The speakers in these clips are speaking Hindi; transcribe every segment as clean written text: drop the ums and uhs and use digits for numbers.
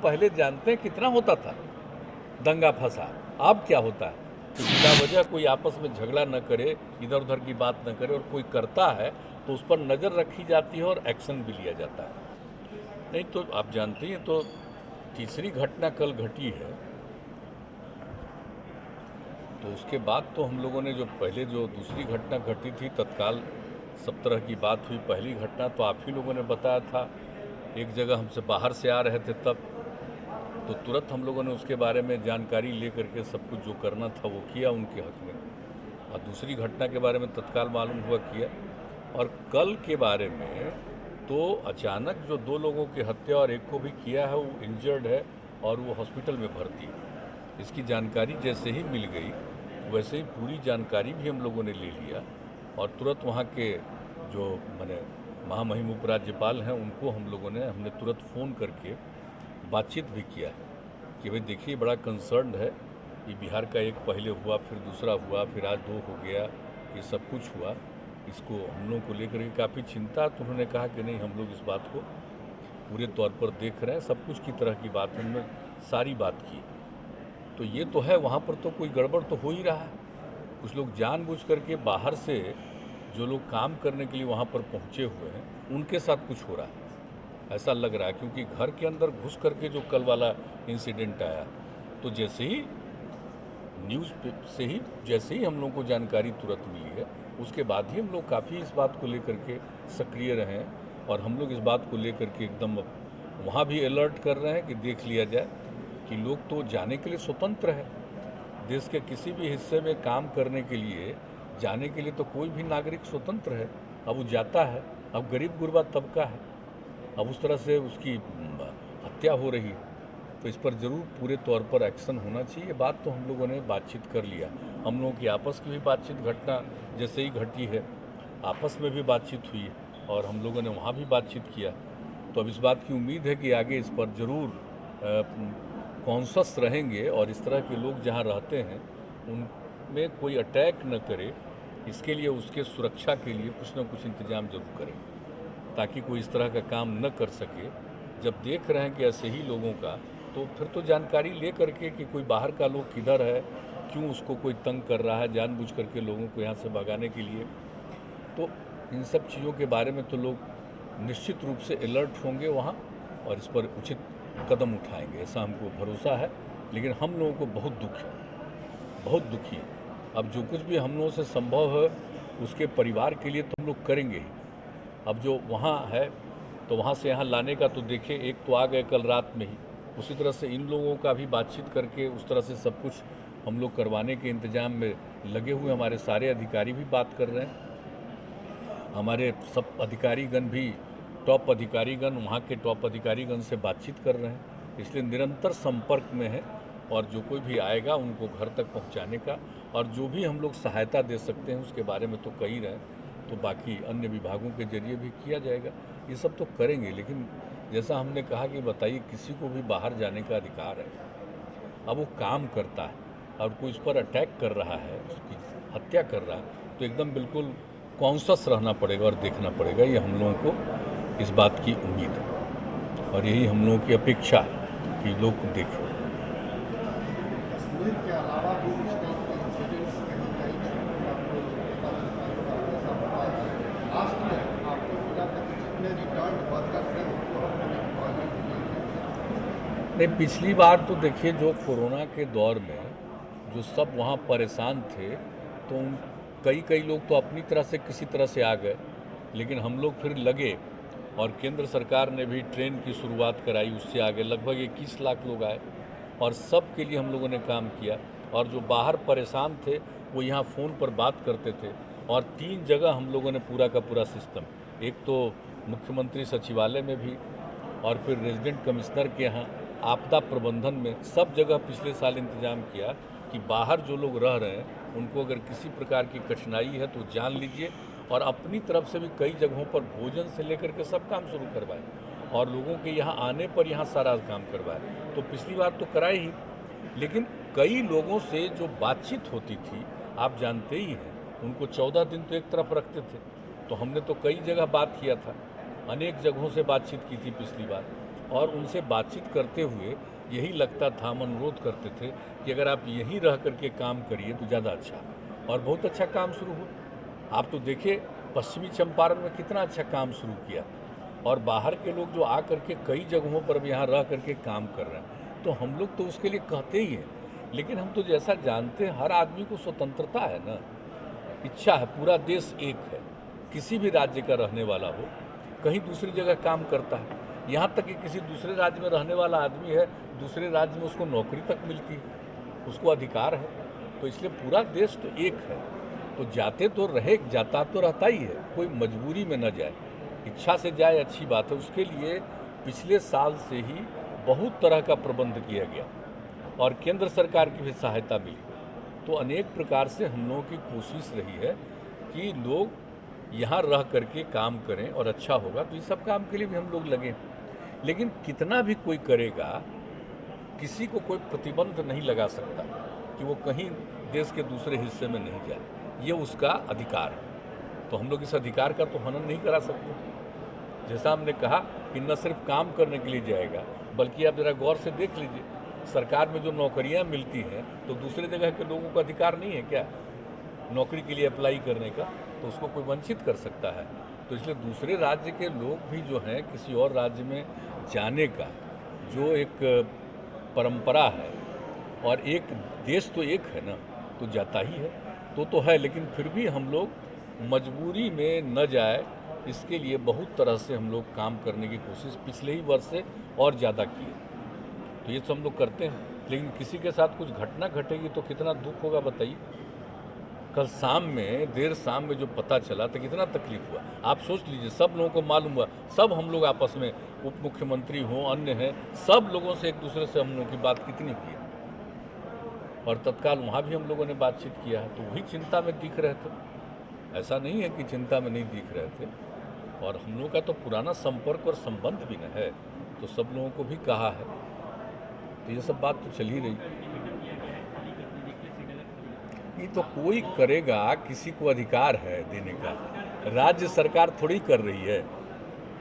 पहले जानते हैं कितना होता था दंगा फसाद। अब क्या होता है कि बिना वजह कोई आपस में झगड़ा न करे, इधर उधर की बात न करे, और कोई करता है तो उस पर नज़र रखी जाती है और एक्शन भी लिया जाता है। नहीं तो आप जानते हैं, तो तीसरी घटना कल घटी है, तो उसके बाद तो हम लोगों ने जो पहले जो दूसरी घटना घटी थी तत्काल सब तरह की बात हुई। पहली घटना तो आप ही लोगों ने बताया था, एक जगह हमसे बाहर से आ रहे थे तब, तो तुरंत हम लोगों ने उसके बारे में जानकारी ले करके सब कुछ जो करना था वो किया उनके हक में, और दूसरी घटना के बारे में तत्काल मालूम हुआ किया। और कल के बारे में तो अचानक जो 2 लोगों की हत्या और एक को भी किया है, वो इंजर्ड है और वो हॉस्पिटल में भर्ती है। इसकी जानकारी जैसे ही मिल गई वैसे ही पूरी जानकारी भी हम लोगों ने ले लिया, और तुरंत वहाँ के जो माने महामहिम उपराज्यपाल हैं उनको हमने तुरंत फ़ोन करके बातचीत भी किया है कि भाई देखिए बड़ा कंसर्न है, ये बिहार का एक पहले हुआ, फिर दूसरा हुआ, फिर आज 2 हो गया, ये सब कुछ हुआ, इसको हम लोगों को लेकर के काफ़ी चिंता। तो उन्होंने कहा कि नहीं, हम लोग इस बात को पूरे तौर पर देख रहे हैं, सब कुछ की तरह की बात हमने सारी बात की। तो ये तो है, वहाँ पर तो कोई गड़बड़ तो हो ही रहा है। कुछ लोग जानबूझ करके बाहर से जो लोग काम करने के लिए वहाँ पर पहुँचे हुए हैं उनके साथ कुछ हो रहा है, ऐसा लग रहा है। क्योंकि घर के अंदर घुस करके जो कल वाला इंसिडेंट आया, तो जैसे ही न्यूज़ से ही जैसे ही हम लोगों को जानकारी तुरंत मिली है, उसके बाद ही हम लोग काफ़ी इस बात को लेकर के सक्रिय रहे हैं, और हम लोग इस बात को लेकर के एकदम वहाँ भी अलर्ट कर रहे हैं कि देख लिया जाए कि लोग तो जाने के लिए स्वतंत्र है। देश के किसी भी हिस्से में काम करने के लिए जाने के लिए तो कोई भी नागरिक स्वतंत्र है। अब वो जाता है, अब गरीब गुरबा तबका है, अब उस तरह से उसकी हत्या हो रही है, तो इस पर ज़रूर पूरे तौर पर एक्शन होना चाहिए। बात तो हम लोगों ने बातचीत कर लिया, हम लोगों की आपस की भी बातचीत घटना जैसे ही घटी है आपस में भी बातचीत हुई है, और हम लोगों ने वहाँ भी बातचीत किया। तो अब इस बात की उम्मीद है कि आगे इस पर ज़रूर कॉन्शस रहेंगे, और इस तरह के लोग जहाँ रहते हैं उनमें कोई अटैक न करे, इसके लिए उसके सुरक्षा के लिए कुछ न कुछ इंतजाम जरूर करें, ताकि कोई इस तरह का काम न कर सके। जब देख रहे हैं कि ऐसे ही लोगों का, तो फिर तो जानकारी ले करके कि कोई बाहर का लोग किधर है, क्यों उसको कोई तंग कर रहा है जानबूझ करके लोगों को यहाँ से भगाने के लिए, तो इन सब चीज़ों के बारे में तो लोग निश्चित रूप से अलर्ट होंगे वहाँ, और इस पर उचित कदम उठाएंगे, ऐसा हमको भरोसा है। लेकिन हम लोगों को बहुत दुख है, बहुत दुखी है। अब जो कुछ भी हम लोगों से संभव है उसके परिवार के लिए तो हम लोग करेंगे ही। अब जो वहाँ है तो वहाँ से यहाँ लाने का तो देखिए, एक तो आ गए कल रात में ही, उसी तरह से इन लोगों का भी बातचीत करके उस तरह से सब कुछ हम लोग करवाने के इंतजाम में लगे हुए। हमारे सारे अधिकारी भी बात कर रहे हैं, हमारे सब अधिकारीगण भी, टॉप अधिकारीगण वहाँ के टॉप अधिकारीगण से बातचीत कर रहे हैं, इसलिए निरंतर संपर्क में है। और जो कोई भी आएगा उनको घर तक पहुँचाने का, और जो भी हम लोग सहायता दे सकते हैं उसके बारे में तो कह ही रहे हैं, तो बाकी अन्य विभागों के जरिए भी किया जाएगा, ये सब तो करेंगे। लेकिन जैसा हमने कहा कि बताइए, किसी को भी बाहर जाने का अधिकार है, अब वो काम करता है और कोई उस पर अटैक कर रहा है, उसकी हत्या कर रहा है, तो एकदम बिल्कुल कॉन्शस रहना पड़ेगा और देखना पड़ेगा। ये हम लोगों को इस बात की उम्मीद है, और यही हम लोगों की अपेक्षा है कि लोग देखें। के अलावा भी इस टाइप के इंसिडेंट्स कहीं कहीं आपको पता चलता है। लास्ट में आपको मिला था कि जितने रिटर्न वर्कर्स हैं उनको हमने एम्प्लॉयमेंट दिए। नहीं, पिछली बार तो देखिए जो कोरोना के दौर में जो सब वहाँ परेशान थे, तो कई लोग तो अपनी तरह से किसी तरह से आ गए, लेकिन हम लोग फिर लगे, और केंद्र सरकार ने भी ट्रेन की शुरुआत कराई, उससे आगे लगभग 21 लाख लोग आए, और सब के लिए हम लोगों ने काम किया। और जो बाहर परेशान थे वो यहाँ फ़ोन पर बात करते थे, और 3 जगह हम लोगों ने पूरा का पूरा सिस्टम, एक तो मुख्यमंत्री सचिवालय में भी, और फिर रेजिडेंट कमिश्नर के यहाँ आपदा प्रबंधन में, सब जगह पिछले साल इंतजाम किया कि बाहर जो लोग रह रहे हैं उनको अगर किसी प्रकार की कठिनाई है तो जान लीजिए, और अपनी तरफ से भी कई जगहों पर भोजन से लेकर के सब काम शुरू करवाए, और लोगों के यहाँ आने पर यहाँ सारा काम करवाए। तो पिछली बार तो कराए ही, लेकिन कई लोगों से जो बातचीत होती थी आप जानते ही हैं, उनको 14 दिन तो एक तरफ रखते थे, तो हमने तो कई जगह बात किया था, अनेक जगहों से बातचीत की थी पिछली बार, और उनसे बातचीत करते हुए यही लगता था, हम अनुरोध करते थे कि अगर आप यहीं रह करके काम करिए तो ज़्यादा अच्छा, और बहुत अच्छा काम शुरू हुआ। आप तो देखिए पश्चिमी चंपारण में कितना अच्छा काम शुरू किया, और बाहर के लोग जो आ करके कई जगहों पर अब यहाँ रह करके काम कर रहे हैं, तो हम लोग तो उसके लिए कहते ही हैं। लेकिन हम तो जैसा जानते हैं, हर आदमी को स्वतंत्रता है ना, इच्छा है, पूरा देश एक है, किसी भी राज्य का रहने वाला हो कहीं दूसरी जगह काम करता है। यहाँ तक कि किसी दूसरे राज्य में रहने वाला आदमी है, दूसरे राज्य में उसको नौकरी तक मिलती है, उसको अधिकार है। तो इसलिए पूरा देश तो एक है, तो जाते तो रहे, जाता तो रहता ही है, कोई मजबूरी में न जाए, इच्छा से जाए अच्छी बात है। उसके लिए पिछले साल से ही बहुत तरह का प्रबंध किया गया और केंद्र सरकार की भी सहायता मिली। तो अनेक प्रकार से हम लोगों की कोशिश रही है कि लोग यहाँ रह करके काम करें और अच्छा होगा, तो इस सब काम के लिए भी हम लोग लगे। लेकिन कितना भी कोई करेगा, किसी को कोई प्रतिबंध नहीं लगा सकता कि वो कहीं देश के दूसरे हिस्से में नहीं जाए, ये उसका अधिकार है। तो हम लोग इस अधिकार का तो हनन नहीं करा सकते। जैसा हमने कहा कि न सिर्फ काम करने के लिए जाएगा, बल्कि आप ज़रा गौर से देख लीजिए, सरकार में जो नौकरियां मिलती हैं तो दूसरे जगह के लोगों को अधिकार नहीं है क्या नौकरी के लिए अप्लाई करने का, तो उसको कोई वंचित कर सकता है। तो इसलिए दूसरे राज्य के लोग भी जो हैं किसी और राज्य में जाने का जो एक परंपरा है, और एक देश तो एक है ना, तो जाता ही है, तो है। लेकिन फिर भी हम लोग मजबूरी में न जाए, इसके लिए बहुत तरह से हम लोग काम करने की कोशिश पिछले ही वर्ष से और ज़्यादा किए। तो ये तो हम लोग करते हैं, लेकिन किसी के साथ कुछ घटना घटेगी तो कितना दुख होगा बताइए। कल शाम में, देर शाम में जो पता चला तो कितना तकलीफ हुआ। आप सोच लीजिए, सब लोगों को मालूम हुआ, सब हम लोग आपस में, उप मुख्यमंत्री हों, अन्य हैं, सब लोगों से एक दूसरे से हम लोगों की बात कितनी की है, और तत्काल वहाँ भी हम लोगों ने बातचीत किया है। तो वही चिंता में दिख रहे थे, ऐसा नहीं है कि चिंता में नहीं दिख रहे थे। और हम लोगों का तो पुराना संपर्क और संबंध भी न है, तो सब लोगों को भी कहा है, तो ये सब बात तो चल ही रही। ये तो कोई करेगा, किसी को अधिकार है देने का, राज्य सरकार थोड़ी कर रही है,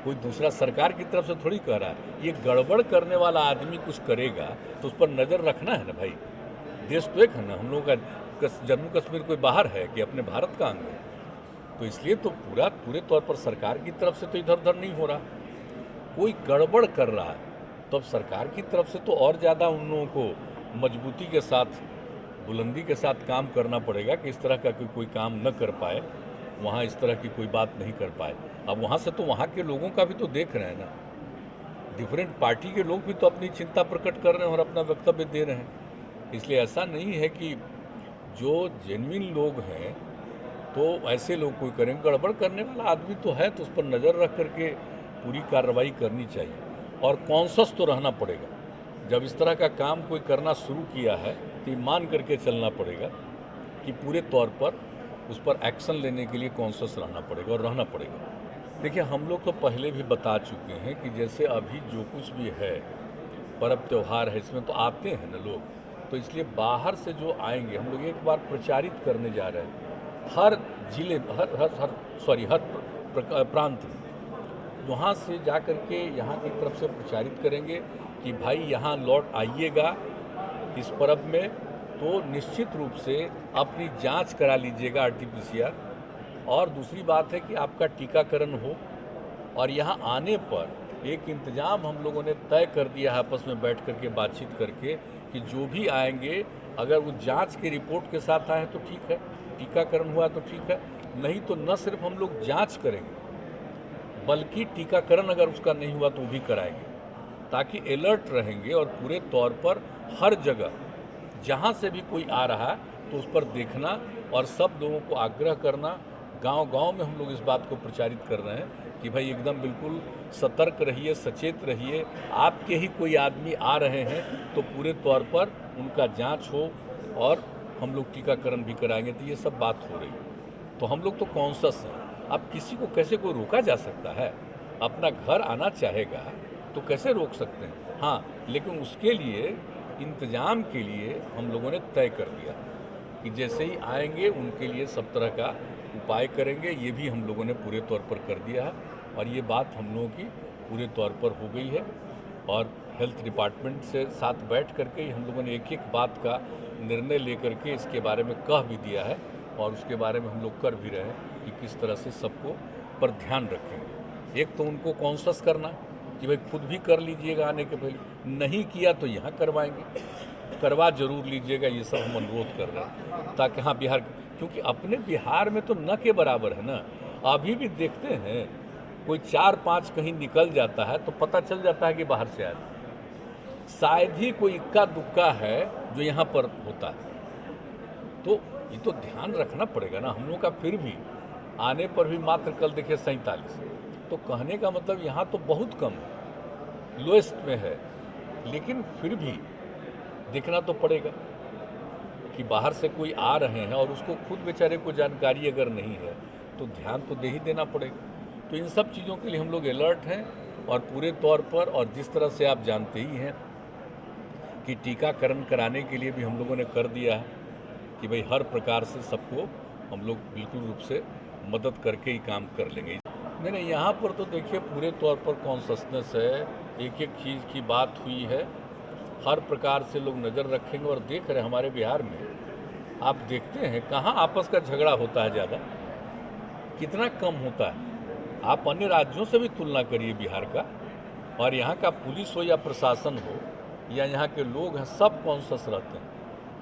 कोई दूसरा सरकार की तरफ से थोड़ी कर रहा है। ये गड़बड़ करने वाला आदमी कुछ करेगा तो उस पर नज़र रखना है ना भाई। देश तो एक है ना, हम लोगों का जम्मू कश्मीर कोई बाहर है कि अपने भारत का अंग है, तो इसलिए तो पूरे तौर पर सरकार की तरफ से तो इधर उधर नहीं हो रहा। कोई गड़बड़ कर रहा है तो अब सरकार की तरफ से तो और ज़्यादा उन लोगों को मजबूती के साथ, बुलंदी के साथ काम करना पड़ेगा कि इस तरह का कोई काम न कर पाए, वहाँ इस तरह की कोई बात नहीं कर पाए। अब वहाँ से तो वहाँ के लोगों का भी तो देख रहे हैं ना, डिफरेंट पार्टी के लोग भी तो अपनी चिंता प्रकट कर रहे हैं और अपना वक्तव्य दे रहे हैं। इसलिए ऐसा नहीं है कि जो जेन्युइन लोग हैं तो ऐसे लोग कोई करेंगे। गड़बड़ करने वाला आदमी तो है, तो उस पर नज़र रख करके पूरी कार्रवाई करनी चाहिए, और कॉन्शस तो रहना पड़ेगा। जब इस तरह का काम कोई करना शुरू किया है तो ये मान करके चलना पड़ेगा कि पूरे तौर पर उस पर एक्शन लेने के लिए कॉन्शस रहना पड़ेगा और रहना पड़ेगा। देखिए, हम लोग तो पहले भी बता चुके हैं कि जैसे अभी जो कुछ भी है, पर्व त्यौहार है, इसमें तो आते हैं ना लोग, तो इसलिए बाहर से जो आएंगे हम लोग एक बार प्रचारित करने जा रहे हैं हर जिले, हर प्रांत में, वहाँ से जा कर के यहाँ की तरफ से प्रचारित करेंगे कि भाई यहाँ लौट आइएगा इस पर्व में, तो निश्चित रूप से अपनी जांच करा लीजिएगा RT-PCR, और दूसरी बात है कि आपका टीकाकरण हो। और यहाँ आने पर एक इंतज़ाम हम लोगों ने तय कर दिया है आपस में बैठ करके बातचीत करके कि जो भी आएंगे अगर वो जांच की रिपोर्ट के साथ आए तो ठीक है, टीकाकरण हुआ तो ठीक है, नहीं तो न सिर्फ हम लोग जांच करेंगे बल्कि टीकाकरण अगर उसका नहीं हुआ तो वो भी कराएंगे, ताकि अलर्ट रहेंगे और पूरे तौर पर हर जगह जहाँ से भी कोई आ रहा है तो उस पर देखना और सब लोगों को आग्रह करना। गांव-गांव में हम लोग इस बात को प्रचारित कर रहे हैं कि भाई एकदम बिल्कुल सतर्क रहिए, सचेत रहिए। आपके ही कोई आदमी आ रहे हैं तो पूरे तौर पर उनका जांच हो और हम लोग टीकाकरण भी कराएंगे। तो ये सब बात हो रही है, तो हम लोग तो कॉन्शस हैं। अब किसी को कैसे कोई रोका जा सकता है? अपना घर आना चाहेगा तो कैसे रोक सकते हैं? हाँ, लेकिन उसके लिए इंतज़ाम के लिए हम लोगों ने तय कर दिया कि जैसे ही आएंगे उनके लिए सब तरह का उपाय करेंगे। ये भी हम लोगों ने पूरे तौर पर कर दिया है और ये बात हम लोगों की पूरे तौर पर हो गई है। और हेल्थ डिपार्टमेंट से साथ बैठ करके ही हम लोगों ने एक एक बात का निर्णय लेकर के इसके बारे में कह भी दिया है और उसके बारे में हम लोग कर भी रहे हैं कि किस तरह से सबको पर ध्यान रखेंगे। एक तो उनको कॉन्शस करना कि भाई खुद भी कर लीजिएगा, आने के पहले नहीं किया तो यहाँ करवाएंगे, करवा जरूर लीजिएगा, ये सब हम अनुरोध कर रहे हैं ताकि हाँ बिहार, क्योंकि अपने बिहार में तो न के बराबर है ना। अभी भी देखते हैं कोई 4-5 कहीं निकल जाता है तो पता चल जाता है कि बाहर से आया, शायद ही कोई इक्का दुक्का है जो यहाँ पर होता है। तो ये तो ध्यान रखना पड़ेगा ना हम लोग का। फिर भी आने पर भी मात्र कल देखिए 47, तो कहने का मतलब यहाँ तो बहुत कम है, लोएस्ट में है, लेकिन फिर भी देखना तो पड़ेगा कि बाहर से कोई आ रहे हैं और उसको खुद बेचारे को जानकारी अगर नहीं है तो ध्यान तो दे ही देना पड़ेगा। तो इन सब चीज़ों के लिए हम लोग अलर्ट हैं और पूरे तौर पर, और जिस तरह से आप जानते ही हैं कि टीकाकरण कराने के लिए भी हम लोगों ने कर दिया है कि भाई हर प्रकार से सबको हम लोग बिल्कुल रूप से मदद करके ही काम कर लेंगे। नहीं, यहाँ पर तो देखिए पूरे तौर पर कॉन्शसनेस है, एक एक चीज़ की बात हुई है, हर प्रकार से लोग नज़र रखेंगे। और देख रहे हैं हमारे बिहार में, आप देखते हैं कहाँ आपस का झगड़ा होता है ज़्यादा, कितना कम होता है। आप अन्य राज्यों से भी तुलना करिए बिहार का, और यहाँ का पुलिस हो या प्रशासन हो या यहाँ के लोग हैं, सब कॉन्शस रहते हैं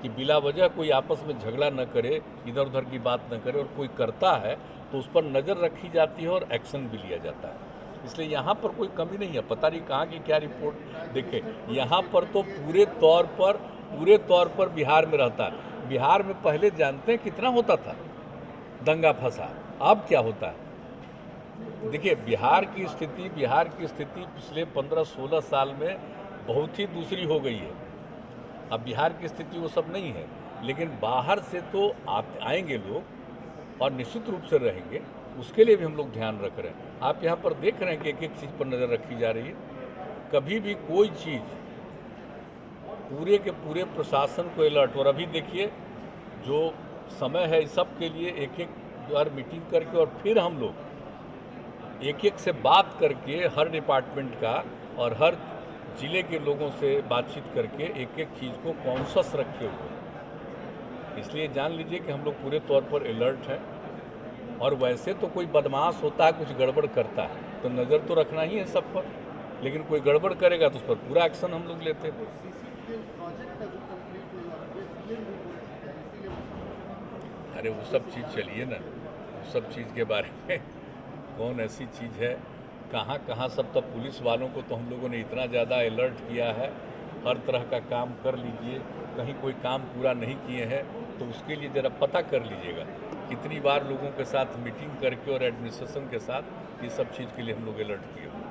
कि बिला वजह कोई आपस में झगड़ा न करे, इधर उधर की बात न करे, और कोई करता है तो उस पर नज़र रखी जाती है और एक्शन भी लिया जाता है। इसलिए यहाँ पर कोई कमी नहीं है। पता नहीं कहाँ की क्या रिपोर्ट देखे, यहाँ पर तो पूरे तौर पर बिहार में रहता है। बिहार में पहले जानते हैं कितना होता था दंगा फसाद, अब क्या होता है। देखिए बिहार की स्थिति पिछले 15-16 साल में बहुत ही दूसरी हो गई है। अब बिहार की स्थिति वो सब नहीं है, लेकिन बाहर से तो आएंगे लोग और निश्चित रूप से रहेंगे, उसके लिए भी हम लोग ध्यान रख रहे हैं। आप यहाँ पर देख रहे हैं कि एक एक चीज़ पर नज़र रखी जा रही है। कभी भी कोई चीज़, पूरे के पूरे प्रशासन को अलर्ट। और अभी देखिए जो समय है इस सब के लिए एक एक बार मीटिंग करके और फिर हम लोग एक एक से बात करके हर डिपार्टमेंट का और हर जिले के लोगों से बातचीत करके एक एक चीज़ को कॉन्शस रखे हुए। इसलिए जान लीजिए कि हम लोग पूरे तौर पर अलर्ट हैं। और वैसे तो कोई बदमाश होता है, कुछ गड़बड़ करता है तो नज़र तो रखना ही है सब पर, लेकिन कोई गड़बड़ करेगा तो उस पर पूरा एक्शन हम लोग लेते हैं। अरे वो सब चीज़ चलिए ना, उस सब चीज़ के बारे में कौन ऐसी चीज़ है, कहाँ कहाँ सब। तब पुलिस वालों को तो हम लोगों ने इतना ज़्यादा अलर्ट किया है, हर तरह का काम कर लीजिए। कहीं कोई काम पूरा नहीं किए हैं तो उसके लिए ज़रा पता कर लीजिएगा कितनी बार लोगों के साथ मीटिंग करके और एडमिनिस्ट्रेशन के साथ ये सब चीज़ के लिए हम लोग अलर्ट किए हुए।